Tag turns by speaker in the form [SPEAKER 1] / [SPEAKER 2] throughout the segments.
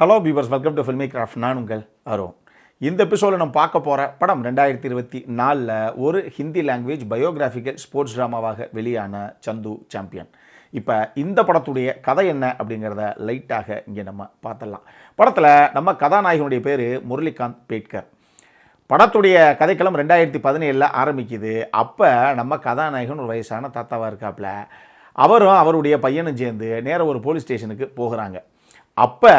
[SPEAKER 1] Hello beavers, welcome to filmi craft. நான் உங்கள் அருண். இந்த எபிசோடில் நம்ம பார்க்க போகிற படம் 2024 ஒரு ஹிந்தி லாங்குவேஜ் பயோகிராஃபிக்கல் ஸ்போர்ட்ஸ் ட்ராமாவாக வெளியான சந்து சாம்பியன். இப்போ இந்த படத்துடைய கதை என்ன அப்படிங்கிறத லைட்டாக இங்கே நம்ம பார்த்துடலாம். படத்தில் நம்ம கதாநாயகனுடைய பேர் முரளிகாந்த் பேட்கர். படத்துடைய கதைக்களம் 2017 ஆரம்பிக்குது. அப்போ நம்ம கதாநாயகன் ஒரு வயசான தாத்தாவாக இருக்காப்புல. அவரும் அவருடைய பையனும் சேர்ந்து நேராக ஒரு போலீஸ் ஸ்டேஷனுக்கு போகிறாங்க. அப்போ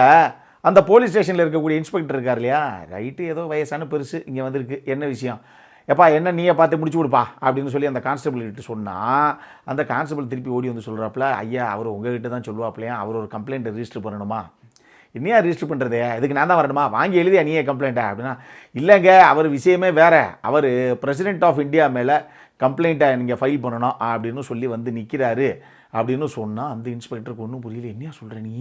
[SPEAKER 1] அந்த போலீஸ் ஸ்டேஷனில் இருக்கக்கூடிய இன்ஸ்பெக்டர் இருக்கார் இல்லையா, ரைட்டு ஏதோ வயசான பெருசு இங்கே வந்திருக்கு, என்ன விஷயம், எப்பா என்ன நீயே பார்த்து முடிச்சு கொடுப்பா அப்படின்னு சொல்லி அந்த கான்ஸ்டபிள் கிட்ட சொன்னால், அந்த கான்ஸ்டபிள் திருப்பி ஓடி வந்து சொல்கிறாப்புல, ஐயா அவர் உங்ககிட்ட தான் சொல்லுவாப்பிலையா, அவர் ஒரு கம்ப்ளைண்ட் ரிஜிஸ்டர் பண்ணணுமா, என்னையா ரிஜிஸ்டர் பண்ணுறது, இதுக்கு நான் தான் வரணுமா, வாங்கி எழுதியா நீயே கம்ப்ளைண்ட்டா அப்படின்னா, இல்லைங்க அவர் விஷயமே வேறு, அவர் பிரசிடென்ட் ஆஃப் இந்தியா மேலே கம்ப்ளைண்ட்டை நீங்கள் ஃபைல் பண்ணணும் அப்படின்னு சொல்லி வந்து நிற்கிறாரு அப்படின்னு சொன்னால், அந்த இன்ஸ்பெக்டருக்கு ஒன்றும் புரியல, என்னையா சொல்கிற நீ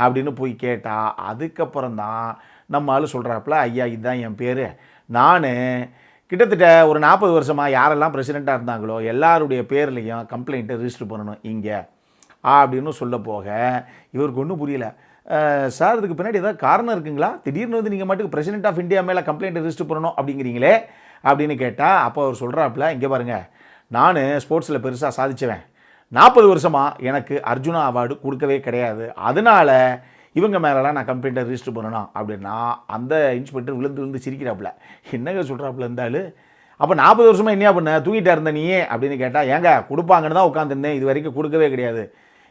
[SPEAKER 1] அப்படின்னு போய் கேட்டால், அதுக்கப்புறம் தான் நம்ம ஆள் சொல்கிறாப்புல, ஐயா இதுதான் என் பேர், நான் கிட்டத்தட்ட ஒரு 40 வருஷமாக யாரெல்லாம் பிரசிடெண்ட்டாக இருந்தாங்களோ எல்லாருடைய பேர்லேயும் கம்ப்ளைண்ட்டை ரிஜிஸ்டர் பண்ணணும் இங்கே அப்படின்னு சொல்ல போக, இவருக்கு ஒன்றும் புரியல. சார் இதுக்கு பின்னாடி ஏதாவது காரணம் இருக்குங்களா, திடீர்னு வந்து நீங்கள் மட்டும் பிரசிடென்ட் ஆஃப் இந்தியா மேலே கம்ப்ளைண்ட்டை ரிஜிஸ்டர் பண்ணணும் அப்படிங்கிறீங்களே அப்படின்னு கேட்டால், அப்போ அவர் சொல்கிறாப்புல, இங்கே பாருங்கள் நான் ஸ்போர்ட்ஸில் பெருசாக சாதிச்சவன், 40 வருஷமாக எனக்கு அர்ஜுனா அவார்டு கொடுக்கவே கிடையாது, அதனால் இவங்க மேலெலாம் நான் கம்ப்ளைண்ட்டை ரிஜிஸ்டர் பண்ணணும் அப்படின்னா, அந்த இன்ஸ்பெக்டர் விழுந்து சிரிக்கிறாப்புல, என்னங்க சொல்கிறாப்புல இருந்தாலும், அப்போ 40 வருஷமாக என்ன பண்ண தூங்கிட்டா இருந்த நீயே அப்படின்னு கேட்டால், ஏங்க கொடுப்பாங்கன்னு தான் உட்காந்துருந்தேன், இது வரைக்கும் கொடுக்கவே கிடையாது,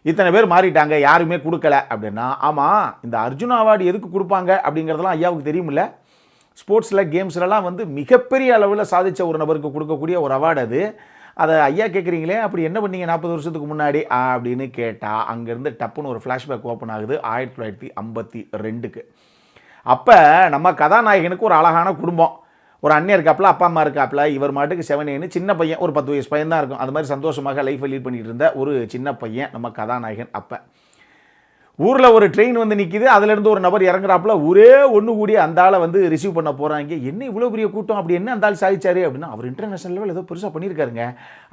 [SPEAKER 1] இத்தனை பேர் மாறிட்டாங்க யாருமே கொடுக்கல அப்படின்னா, ஆமாம் இந்த அர்ஜுனா அவார்டு எதுக்கு கொடுப்பாங்க அப்படிங்கிறதெல்லாம் ஐயாவுக்கு தெரியுமில்ல, ஸ்போர்ட்ஸில் கேம்ஸ்லலாம் வந்து மிகப்பெரிய அளவில் சாதித்த ஒரு நபருக்கு கொடுக்கக்கூடிய ஒரு அவார்டு அது, அதை ஐயா கேட்குறீங்களே அப்படி என்ன பண்ணீங்க 40 வருஷத்துக்கு முன்னாடி அப்படின்னு கேட்டால், அங்கேருந்து டப்புன்னு ஒரு ஃப்ளாஷ்பேக் ஓப்பன் ஆகுது 1952க்கு. அப்போ நம்ம கதாநாயகனுக்கு ஒரு அழகான குடும்பம், ஒரு அண்ணன் இருக்காப்புல, அப்பா அம்மா இருக்காப்புல, இவர் மாட்டுக்கு 7 சின்ன பையன், ஒரு 10 வயசு பையன் தான் இருக்கும், அது மாதிரி சந்தோஷமாக லைஃப்பை லீட் பண்ணிட்டு இருந்த ஒரு சின்ன பையன் நம்ம கதாநாயகன். அப்போ ஊரில் ஒரு ட்ரெயின் வந்து நிற்கிது, அதுலேருந்து ஒரு நபர் இறங்குறாப்புல, ஒரே ஒன்று கூடி அந்த ஆளை வந்து ரிசீவ் பண்ண போகிறாங்க. என்ன இவ்வளோ பெரிய கூட்டம், அப்படி என்ன அந்த ஆள் சாதிச்சாரு அப்படின்னா, அவர் இன்டர்நேஷனல் லெவல் ஏதோ பெருசாக பண்ணியிருக்காருங்க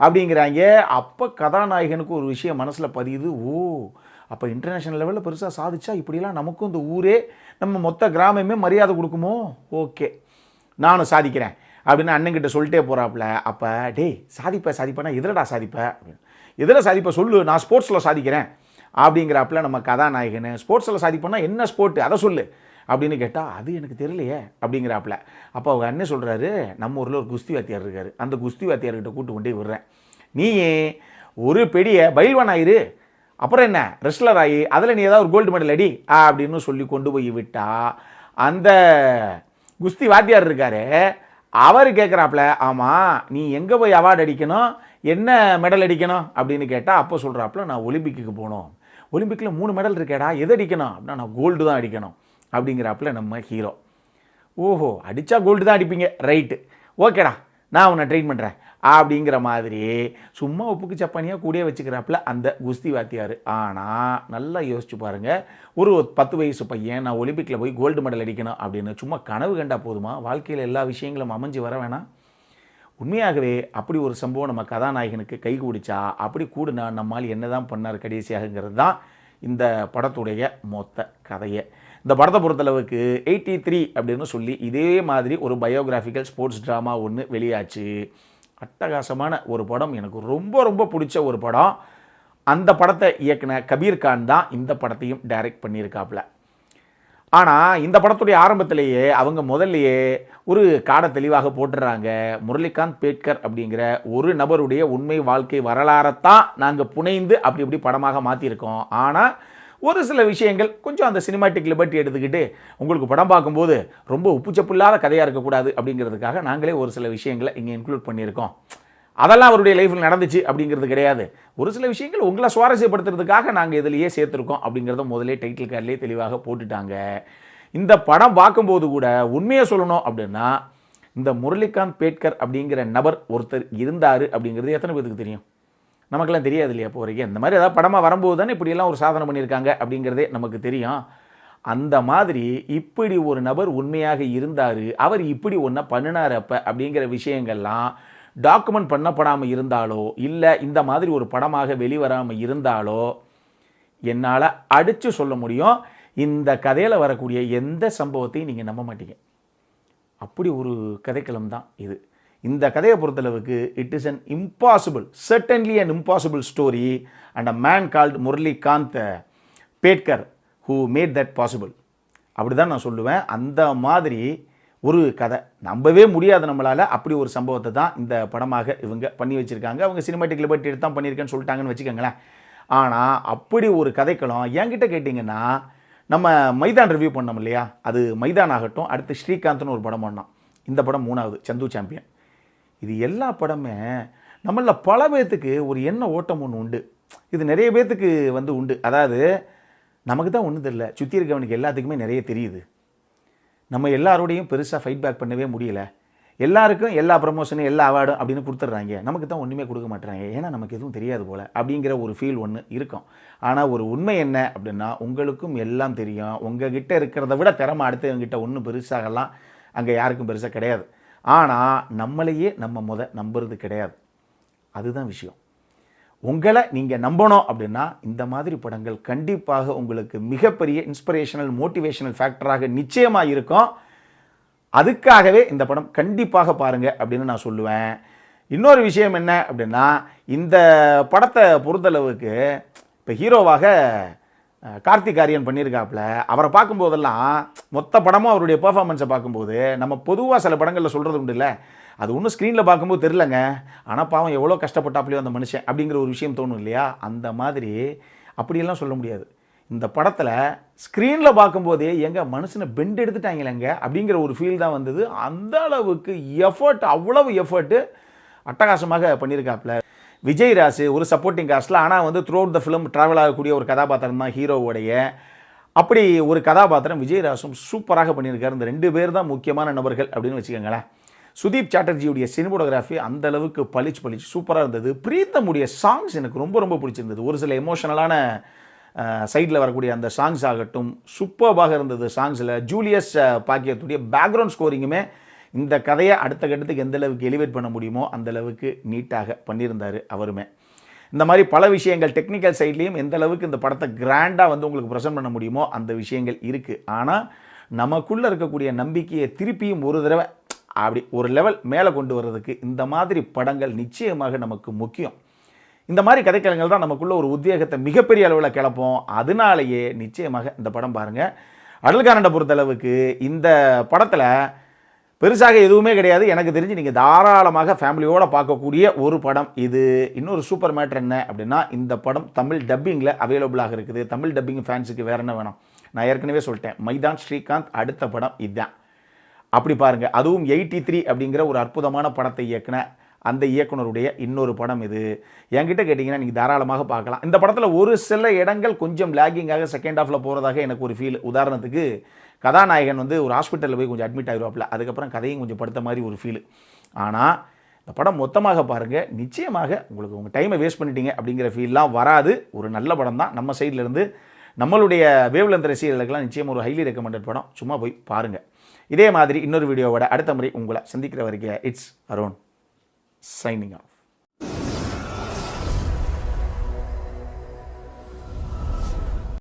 [SPEAKER 1] அப்படிங்கிறாங்க. அப்போ கதாநாயகனுக்கு ஒரு விஷயம் மனசில் பதியுது, ஓ அப்போ இன்டர்நேஷனல் லெவலில் பெருசாக சாதிச்சா இப்படிலாம் நமக்கும் இந்த ஊரே நம்ம மொத்த கிராமமே மரியாதை கொடுக்குமோ, ஓகே நானும் சாதிக்கிறேன் அப்படின்னு அண்ணன்கிட்ட சொல்லிட்டே போகிறாப்புல. அப்போ டேய் சாதிப்பேனா எதிலடா சாதிப்பேன் அப்படின்னு, எதில் சாதிப்பேன் சொல்லு, நான் ஸ்போர்ட்ஸில் சாதிக்கிறேன் அப்படிங்கிறாப்புல நம்ம கதாநாயகன். ஸ்போர்ட்ஸில் சாதிப்போன்னா என்ன ஸ்போர்ட்டு அதை சொல்லு அப்படின்னு கேட்டால், அது எனக்கு தெரியலையே அப்படிங்கிறாப்புல. அப்போ அவங்க அண்ணன் சொல்கிறாரு, நம்ம ஊரில் ஒரு குஸ்தி வாத்தியார் இருக்கார், அந்த குஸ்தி வாத்தியார்கிட்ட கூட்டு கொண்டே விடுறேன், நீ ஒரு பெரிய பயில்வான் ஆயிரு, அப்புறம் என்ன ரெஸ்லர் ஆகி அதில் நீ ஏதாவது ஒரு கோல்டு மெடல் அடி அப்படின்னு சொல்லி கொண்டு போய் விட்டா, அந்த குஸ்தி வாத்தியார் இருக்காரு அவர் கேட்குறாப்புல, ஆமாம் நீ எங்கே போய் அவார்டு அடிக்கணும், என்ன மெடல் அடிக்கணும் அப்படின்னு கேட்டால், அப்போ சொல்கிறாப்புல, நான் ஒலிம்பிக்கு போகணும், ஒலிம்பிக்கில் 3 மெடல் இருக்கேடா, எது அடிக்கணும் அப்படின்னா, நான் கோல்டு தான் அடிக்கணும் அப்படிங்கிறாப்புல நம்ம ஹீரோ. ஓஹோ அடித்தா கோல்டு தான் அடிப்பீங்க, ரைட்டு ஓகேடா நான் உன்னை ட்ரெயின் பண்ணுறேன் அப்படிங்கிற மாதிரி சும்மா உப்புக்கு சப்பானியாக கூடயே வச்சுக்கிறாப்புல அந்த குஸ்தி வாத்தியார். ஆனால் நல்லா யோசிச்சு பாருங்கள், ஒரு 10 வயசு பையன் நான் ஒலிம்பிக்கில் போய் கோல்டு மெடல் அடிக்கணும் அப்படின்னு சும்மா கனவு கண்டா போதுமா, வாழ்க்கையில் எல்லா விஷயங்களும் அமைஞ்சு வர வேணாம். உண்மையாகவே அப்படி ஒரு சம்பவம் நம்ம கதாநாயகனுக்கு கை கூடிச்சா, அப்படி கூடுனா நம்மால் என்ன தான் பண்ணார் கடைசியாகங்கிறது தான் இந்த படத்துடைய மொத்த கதையை. இந்த படத்தை பொறுத்தளவுக்கு 83 அப்படின்னு சொல்லி இதே மாதிரி ஒரு பயோகிராஃபிக்கல் ஸ்போர்ட்ஸ் ட்ராமா ஒன்று வெளியாச்சு. அட்டகாசமான ஒரு படம், எனக்கு ரொம்ப ரொம்ப பிடிச்ச ஒரு படம். அந்த படத்தை இயக்குன கபீர் கான் தான் இந்த படத்தையும் டைரக்ட் பண்ணியிருக்காப்புல. ஆனால் இந்த படத்துடைய ஆரம்பத்திலேயே அவங்க முதல்லையே ஒரு காடை தெளிவாக போட்டுடுறாங்க, முரளிகாந்த் பேட்கர் அப்படிங்கிற ஒரு நபருடைய உண்மை வாழ்க்கை வரலாறைத்தான் நாங்கள் புனைந்து அப்படி இப்படி படமாக மாற்றிருக்கோம். ஆனால் ஒரு சில விஷயங்கள் கொஞ்சம் அந்த சினிமாட்டிக் லிபர்ட்டி எடுத்துக்கிட்டு உங்களுக்கு படம் பார்க்கும்போது ரொம்ப உப்புச்சப்பு இல்லாத கதையாக இருக்கக்கூடாது அப்படிங்கிறதுக்காக நாங்களே ஒரு சில விஷயங்களை இங்கே இன்க்ளூட் பண்ணியிருக்கோம். அதெல்லாம் அவருடைய லைஃப்பில் நடந்துச்சு அப்படிங்கிறது கிடையாது, ஒரு சில விஷயங்கள் உங்களை சுவாரஸ்யப்படுத்துறதுக்காக நாங்கள் இதிலேயே சேர்த்துருக்கோம் அப்படிங்கிறத முதலே டைட்டில் கார்டிலே தெளிவாக போட்டுட்டாங்க. இந்த படம் பார்க்கும்போது கூட உண்மையை சொல்லணும் அப்படின்னா, இந்த முரளிகாந்த் பேட்கர் அப்படிங்கிற நபர் ஒருத்தர் இருந்தார் அப்படிங்கிறது எத்தனை பேருக்கு தெரியும், நமக்கெல்லாம் தெரியாது இல்லையா இப்போ வரைக்கும். இந்த மாதிரி ஏதாவது படமாக வரும்போது தானே இப்படியெல்லாம் ஒரு சாதனை பண்ணியிருக்காங்க அப்படிங்கிறதே நமக்கு தெரியும். அந்த மாதிரி இப்படி ஒரு நபர் உண்மையாக இருந்தார், அவர் இப்படி ஒன்றை பண்ணினார் அப்போ அப்படிங்கிற விஷயங்கள்லாம் டாக்குமெண்ட் பண்ணப்படாமல் இருந்தாலோ இல்லை இந்த மாதிரி ஒரு படமாக வெளிவராமல் இருந்தாலோ என்னால் அடித்து சொல்ல முடியும், இந்த கதையில் வரக்கூடிய எந்த சம்பவத்தையும் நீங்கள் நம்ப மாட்டீங்க. அப்படி ஒரு கதைக்களம் தான் இது. இந்த கதையை பொறுத்தளவுக்கு it is an impossible, certainly an impossible story and a man called Muralikant Petkar who made that possible. அப்படி தான் நான் சொல்லுவேன். அந்த மாதிரி ஒரு கதை நம்பவே முடியாது நம்மளால். அப்படி ஒரு சம்பவத்தை தான் இந்த படமாக இவங்க பண்ணி வச்சுருக்காங்க. அவங்க சினிமாட்டிக் லிபர்ட்டி எடுத்து தான் பண்ணியிருக்கேன்னு சொல்லிட்டாங்கன்னு வச்சுக்கோங்களேன். ஆனால் அப்படி ஒரு கதைக்களம் என்கிட்ட கேட்டிங்கன்னா, நம்ம மைதான் ரிவ்யூ பண்ணோம் இல்லையா, அது மைதான் ஆகட்டும், அடுத்து ஸ்ரீகாந்த்னு ஒரு படம் பண்ணோம். இந்த படம் 3வது சந்து சாம்பியன். இது எல்லா படமே நம்மள பல பேர்த்துக்கு ஒரு எண்ண ஓட்டம் ஒன்று உண்டு. இது நிறைய பேர்த்துக்கு உண்டு. அதாவது நமக்கு தான் ஒன்றும் தெரியல, சுற்றி இருக்கவனுக்கு எல்லாத்துக்குமே நிறைய தெரியுது. நம்ம எல்லாரோடையும் பெருசாக ஃபைட் பேக் பண்ணவே முடியல. எல்லாருக்கும் எல்லா ப்ரமோஷனும் எல்லா அவார்டும் அப்படின்னு கொடுத்துட்றாங்க. நமக்கு தான் ஒன்றுமே கொடுக்க மாட்டுறாங்க. ஏன்னா நமக்கு எதுவும் தெரியாது போல் அப்படிங்கிற ஒரு ஃபீல் ஒன்று இருக்கும். ஆனால் ஒரு உண்மை என்ன அப்படின்னா, உங்களுக்கும் எல்லாம் தெரியும். உங்ககிட்ட இருக்கிறத விட திறமை அடுத்தவங்கிட்ட ஒன்றும் பெருசாகலாம் அங்கே யாருக்கும் பெருசாக கிடையாது. ஆனால் நம்மளையே நம்ம நம்புறது கிடையாது. அதுதான் விஷயம். உங்களை நீங்கள் நம்பணும் அப்படின்னா இந்த மாதிரி படங்கள் கண்டிப்பாக உங்களுக்கு மிகப்பெரிய இன்ஸ்பிரேஷனல் மோட்டிவேஷனல் ஃபேக்டராக நிச்சயமாக இருக்கும். அதுக்காகவே இந்த படம் கண்டிப்பாக பாருங்கள் அப்படின்னு நான் சொல்லுவேன். இன்னொரு விஷயம் என்ன அப்படின்னா, இந்த படத்தை பொறுத்தளவுக்கு இப்போ ஹீரோவாக கார்த்திக் ஆரியன் பண்ணியிருக்காப்புல. அவரை பார்க்கும்போதெல்லாம் மொத்த படமும் அவருடைய பெர்ஃபார்மன்ஸை பார்க்கும்போது நம்ம பொதுவாக சில படங்களில் சொல்கிறது உண்டு இல்லை, அது ஒன்றும் ஸ்க்ரீனில் பார்க்கும்போது தெரிலங்க, ஆனால் பாவம் எவ்வளோ கஷ்டப்பட்டாப்லையோ அந்த மனுஷன் அப்படிங்கிற ஒரு விஷயம் தோணும் இல்லையா. அந்த மாதிரி அப்படியெல்லாம் சொல்ல முடியாது. இந்த படத்தில் ஸ்க்ரீனில் பார்க்கும்போதே எங்கள் மனுஷனை பெண்ட் எடுத்துட்டாங்களேங்க அப்படிங்கிற ஒரு ஃபீல் தான் வந்தது. அந்த அளவுக்கு எஃபர்ட், அவ்வளவு எஃபர்ட்டு அட்டகாசமாக பண்ணியிருக்காப்புல. விஜய் ராசு ஒரு சப்போர்ட்டிங் காஸ்ட்டில், ஆனால் through out the film travel ஆகக்கூடிய ஒரு கதாபாத்திரம் தான் ஹீரோவுடைய. அப்படி ஒரு கதாபாத்திரம் விஜய் ராசும் சூப்பராக பண்ணியிருக்காரு. இந்த 2 பேர் தான் முக்கியமான நபர்கள் அப்படின்னு வச்சுக்கோங்களேன். சுதீப் சாட்டர்ஜியுடைய சினிமோட்டோகிராஃபி அந்த அளவுக்கு பளிச்சு சூப்பராக இருந்தது. பிரீத்தமுடைய சாங்ஸ் எனக்கு ரொம்ப ரொம்ப பிடிச்சிருந்தது. ஒரு சில எமோஷனலான சைடில் வரக்கூடிய அந்த சாங்ஸ் ஆகட்டும் சூப்பர்பாக இருந்தது. சாங்ஸில் ஜூலியஸ் பாக்கியத்துடைய பேக்ரவுண்ட் ஸ்கோரிங்குமே இந்த கதையை அடுத்த கட்டத்துக்கு எந்த அளவுக்கு எலிவேட் பண்ண முடியுமோ அந்த அளவுக்கு நீட்டாக பண்ணியிருந்தார் அவருமே. இந்த மாதிரி பல விஷயங்கள் டெக்னிக்கல் சைட்லேயும் எந்த அளவுக்கு இந்த படத்தை கிராண்டாக உங்களுக்கு ப்ரெசென்ட் பண்ண முடியுமோ அந்த விஷயங்கள் இருக்குது. ஆனால் நமக்குள்ளே இருக்கக்கூடிய நம்பிக்கையை திருப்பியும் ஒரு தடவை அப்படி ஒரு லெவல் மேலே கொண்டு வர்றதுக்கு இந்த மாதிரி படங்கள் நிச்சயமாக நமக்கு முக்கியம். இந்த மாதிரி கதைக்களங்கள் தான் நமக்குள்ள ஒரு உத்வேகத்தை மிகப்பெரிய அளவில் கிளப்போம். அதனாலேயே நிச்சயமாக இந்த படம் பாருங்கள். அடல்காரண்டை பொறுத்தளவுக்கு இந்த படத்தில் பெருசாக எதுவுமே கிடையாது. எனக்கு தெரிஞ்சு நீங்கள் தாராளமாக ஃபேமிலியோடு பார்க்கக்கூடிய ஒரு படம் இது. இன்னொரு சூப்பர் மேட்டர் என்ன அப்படின்னா, இந்த படம் தமிழ் டப்பிங்கில் அவைலபிளாக இருக்குது. தமிழ் டப்பிங் ஃபேன்ஸுக்கு வேறு என்ன வேணும்? நான் ஏற்கனவே சொல்லிட்டேன், மைதான் ஸ்ரீகாந்த் அடுத்த படம் இதுதான். அப்படி பாருங்கள். அதுவும் 83 அப்படிங்கிற ஒரு அற்புதமான படத்தை இயக்குன அந்த இயக்குனருடைய இன்னொரு படம் இது. என்கிட்ட கேட்டிங்கன்னா நீங்கள் தாராளமாக பார்க்கலாம். இந்த படத்தில் ஒரு சில இடங்கள் கொஞ்சம் லேகிங்காக செகண்ட் ஹாஃபில் போகிறதாக எனக்கு ஒரு ஃபீல். உதாரணத்துக்கு கதாநாயகன் ஒரு ஹாஸ்பிட்டலில் போய் கொஞ்சம் அட்மிட் ஆகிடுவாப்பில், அதுக்கப்புறம் கதையும் கொஞ்சம் படுத்த மாதிரி ஒரு ஃபீல். ஆனால் இந்த படம் மொத்தமாக பாருங்கள், நிச்சயமாக உங்களுக்கு உங்கள் டைமை வேஸ்ட் பண்ணிட்டீங்க அப்படிங்கிற ஃபீல்லாம் வராது. ஒரு நல்ல படம் தான். நம்ம சைட்லேருந்து நம்மளுடைய வேவ்லெந்த் ரசிகர்களுக்கெல்லாம் நிச்சயம் ஒரு ஹைலி ரெக்கமெண்டட் படம். சும்மா போய் பாருங்கள். இதே மாதிரி இன்னொரு வீடியோவோட அடுத்த முறை உங்களை சந்திக்கிற வரைக்கும் இட்ஸ் அருண் signing off.